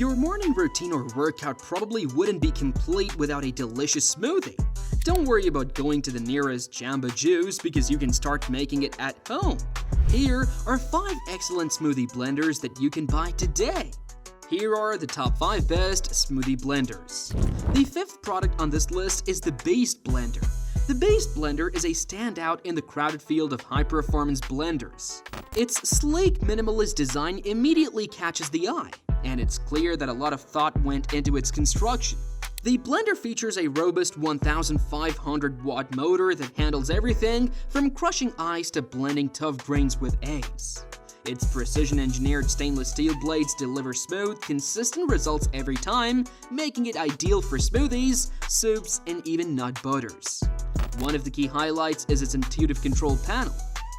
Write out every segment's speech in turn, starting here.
Your morning routine or workout probably wouldn't be complete without a delicious smoothie. Don't worry about going to the nearest Jamba Juice because you can start making it at home. Here are 5 excellent smoothie blenders that you can buy today. Here are the top 5 best smoothie blenders. The 5th product on this list is the Beast Blender. The Beast Blender is a standout in the crowded field of high-performance blenders. Its sleek, minimalist design immediately catches the eye, and it's clear that a lot of thought went into its construction. The blender features a robust 1,500-watt motor that handles everything from crushing ice to blending tough grains with eggs. Its precision-engineered stainless steel blades deliver smooth, consistent results every time, making it ideal for smoothies, soups, and even nut butters. One of the key highlights is its intuitive control panel.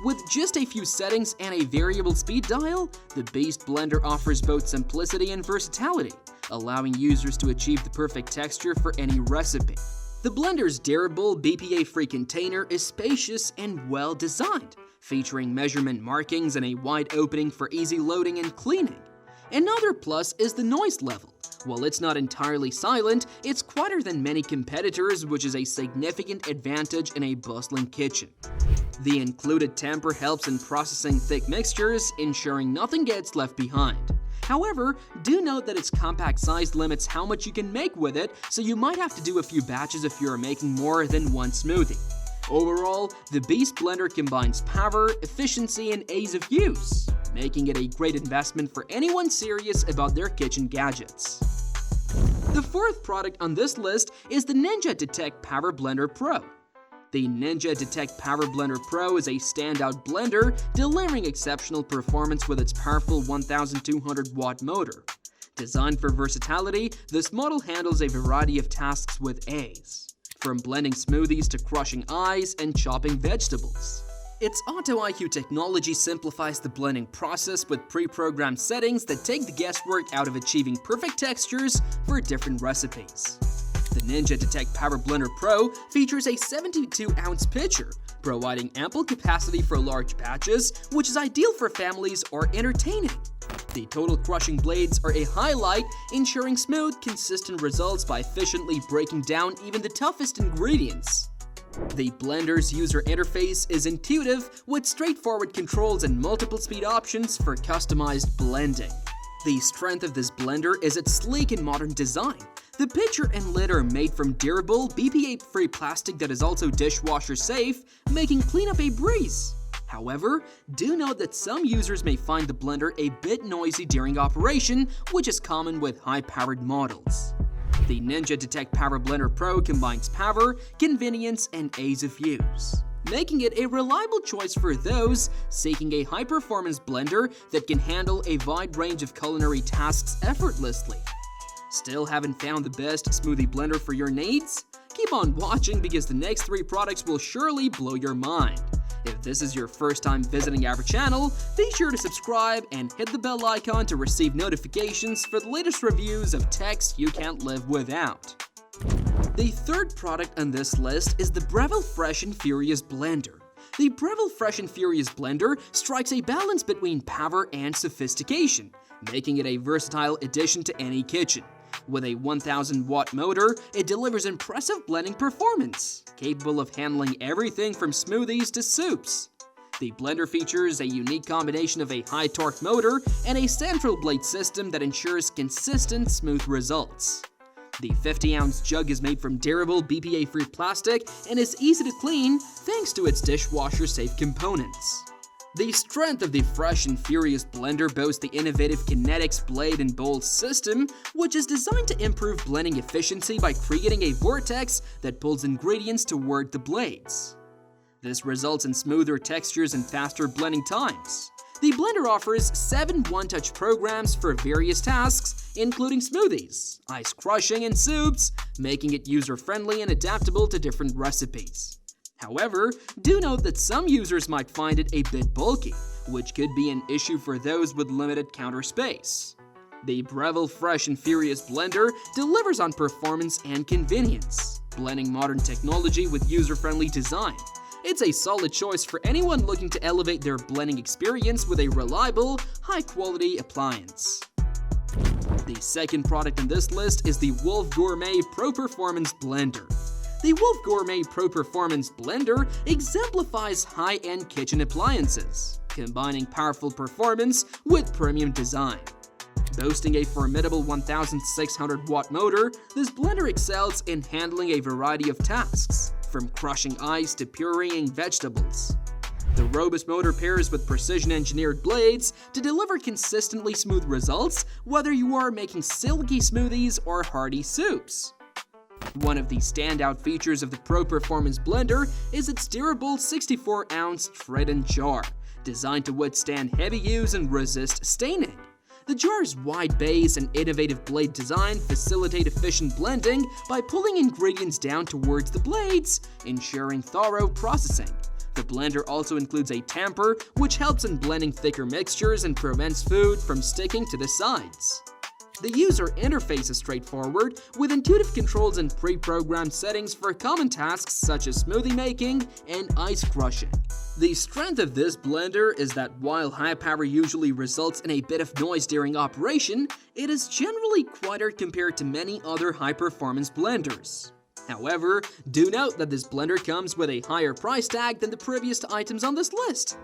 With just a few settings and a variable speed dial, the Beast Blender offers both simplicity and versatility, allowing users to achieve the perfect texture for any recipe. The blender's durable, BPA-free container is spacious and well-designed, featuring measurement markings and a wide opening for easy loading and cleaning. Another plus is the noise level. While it's not entirely silent, it's quieter than many competitors, which is a significant advantage in a bustling kitchen. The included tamper helps in processing thick mixtures, ensuring nothing gets left behind. However, do note that its compact size limits how much you can make with it, so you might have to do a few batches if you are making more than one smoothie. Overall, the Beast Blender combines power, efficiency, and ease of use, making it a great investment for anyone serious about their kitchen gadgets. The 4th product on this list is the Ninja Detect Power Blender Pro. The Ninja Detect Power Blender Pro is a standout blender, delivering exceptional performance with its powerful 1,200-watt motor. Designed for versatility, this model handles a variety of tasks with ease, from blending smoothies to crushing ice and chopping vegetables. Its Auto IQ technology simplifies the blending process with pre-programmed settings that take the guesswork out of achieving perfect textures for different recipes. The Ninja Detect Power Blender Pro features a 72-ounce pitcher, providing ample capacity for large batches, which is ideal for families or entertaining. The total crushing blades are a highlight, ensuring smooth, consistent results by efficiently breaking down even the toughest ingredients. The blender's user interface is intuitive, with straightforward controls and multiple speed options for customized blending. The strength of this blender is its sleek and modern design. The pitcher and lid are made from durable, BPA-free plastic that is also dishwasher safe, making cleanup a breeze. However, do note that some users may find the blender a bit noisy during operation, which is common with high-powered models. The Ninja Detect Power Blender Pro combines power, convenience, and ease of use, making it a reliable choice for those seeking a high-performance blender that can handle a wide range of culinary tasks effortlessly. Still haven't found the best smoothie blender for your needs? Keep on watching because the next 3 products will surely blow your mind. If this is your first time visiting our channel, be sure to subscribe and hit the bell icon to receive notifications for the latest reviews of techs you can't live without. The 3rd product on this list is the Breville Fresh and Furious Blender. The Breville Fresh and Furious Blender strikes a balance between power and sophistication, making it a versatile addition to any kitchen. With a 1,000-watt motor, it delivers impressive blending performance, capable of handling everything from smoothies to soups. The blender features a unique combination of a high-torque motor and a central blade system that ensures consistent, smooth results. The 50-ounce jug is made from durable, BPA-free plastic and is easy to clean thanks to its dishwasher-safe components. The strength of the Fresh and Furious Blender boasts the innovative Kinetics blade and bowl system, which is designed to improve blending efficiency by creating a vortex that pulls ingredients toward the blades. This results in smoother textures and faster blending times. The blender offers 7 one-touch programs for various tasks, including smoothies, ice crushing, and soups, making it user-friendly and adaptable to different recipes. However, do note that some users might find it a bit bulky, which could be an issue for those with limited counter space. The Breville Fresh and Furious Blender delivers on performance and convenience, blending modern technology with user-friendly design. It's a solid choice for anyone looking to elevate their blending experience with a reliable, high-quality appliance. The second product on this list is the Wolf Gourmet Pro Performance Blender. The Wolf Gourmet Pro Performance Blender exemplifies high-end kitchen appliances, combining powerful performance with premium design. Boasting a formidable 1,600-watt motor, this blender excels in handling a variety of tasks, from crushing ice to pureeing vegetables. The robust motor pairs with precision-engineered blades to deliver consistently smooth results, whether you are making silky smoothies or hearty soups. One of the standout features of the Pro Performance Blender is its durable 64-ounce Trident jar, designed to withstand heavy use and resist staining. The jar's wide base and innovative blade design facilitate efficient blending by pulling ingredients down towards the blades, ensuring thorough processing. The blender also includes a tamper, which helps in blending thicker mixtures and prevents food from sticking to the sides. The user interface is straightforward, with intuitive controls and pre-programmed settings for common tasks such as smoothie making and ice crushing. The strength of this blender is that while high power usually results in a bit of noise during operation, it is generally quieter compared to many other high-performance blenders. However, do note that this blender comes with a higher price tag than the previous items on this list.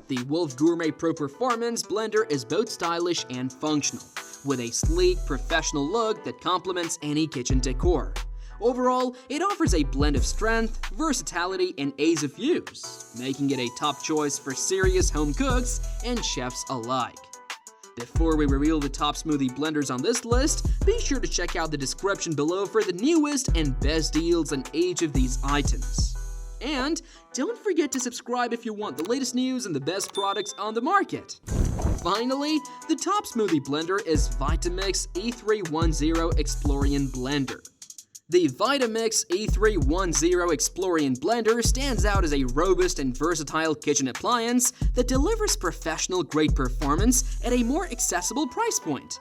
The Wolf Gourmet Pro Performance Blender is both stylish and functional, with a sleek, professional look that complements any kitchen decor. Overall, it offers a blend of strength, versatility, and ease of use, making it a top choice for serious home cooks and chefs alike. Before we reveal the top smoothie blenders on this list, be sure to check out the description below for the newest and best deals on each of these items. And don't forget to subscribe if you want the latest news and the best products on the market. Finally, the top smoothie blender is Vitamix E310 Explorian Blender. The Vitamix E310 Explorian Blender stands out as a robust and versatile kitchen appliance that delivers professional-grade performance at a more accessible price point.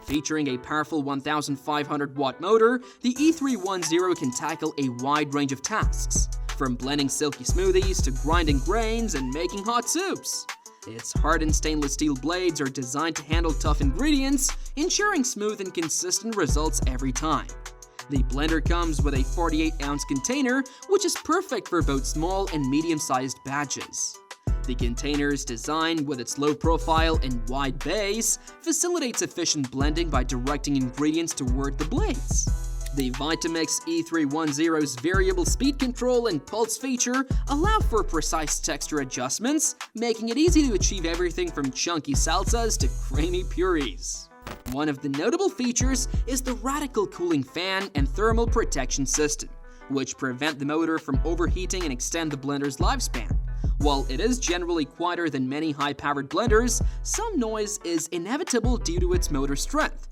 Featuring a powerful 1,500-watt motor, the E310 can tackle a wide range of tasks, from blending silky smoothies to grinding grains and making hot soups. Its hardened stainless steel blades are designed to handle tough ingredients, ensuring smooth and consistent results every time. The blender comes with a 48-ounce container, which is perfect for both small and medium-sized batches. The container's design, with its low profile and wide base, facilitates efficient blending by directing ingredients toward the blades. The Vitamix E310's variable speed control and pulse feature allow for precise texture adjustments, making it easy to achieve everything from chunky salsas to creamy purees. One of the notable features is the radical cooling fan and thermal protection system, which prevent the motor from overheating and extend the blender's lifespan. While it is generally quieter than many high-powered blenders, some noise is inevitable due to its motor strength.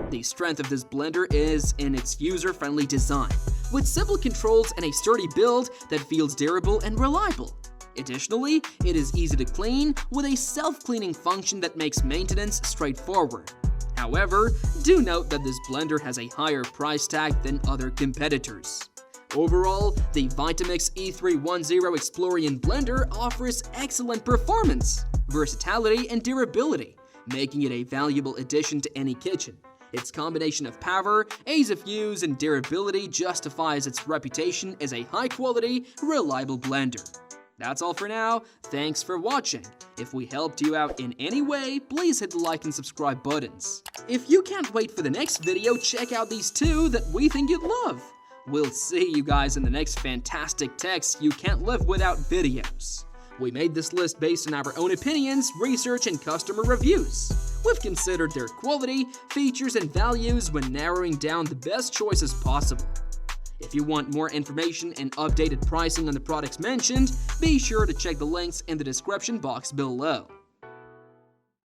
The strength of this blender is in its user-friendly design, with simple controls and a sturdy build that feels durable and reliable. Additionally, it is easy to clean, with a self-cleaning function that makes maintenance straightforward. However, do note that this blender has a higher price tag than other competitors. Overall, the Vitamix E310 Explorian Blender offers excellent performance, versatility, and durability, making it a valuable addition to any kitchen. Its combination of power, ease of use, and durability justifies its reputation as a high-quality, reliable blender. That's all for now. Thanks for watching. If we helped you out in any way, please hit the like and subscribe buttons. If you can't wait for the next video, check out these two that we think you'd love. We'll see you guys in the next fantastic techs you can't live without videos. We made this list based on our own opinions, research, and customer reviews. We've considered their quality, features, and values when narrowing down the best choices possible. If you want more information and updated pricing on the products mentioned, be sure to check the links in the description box below.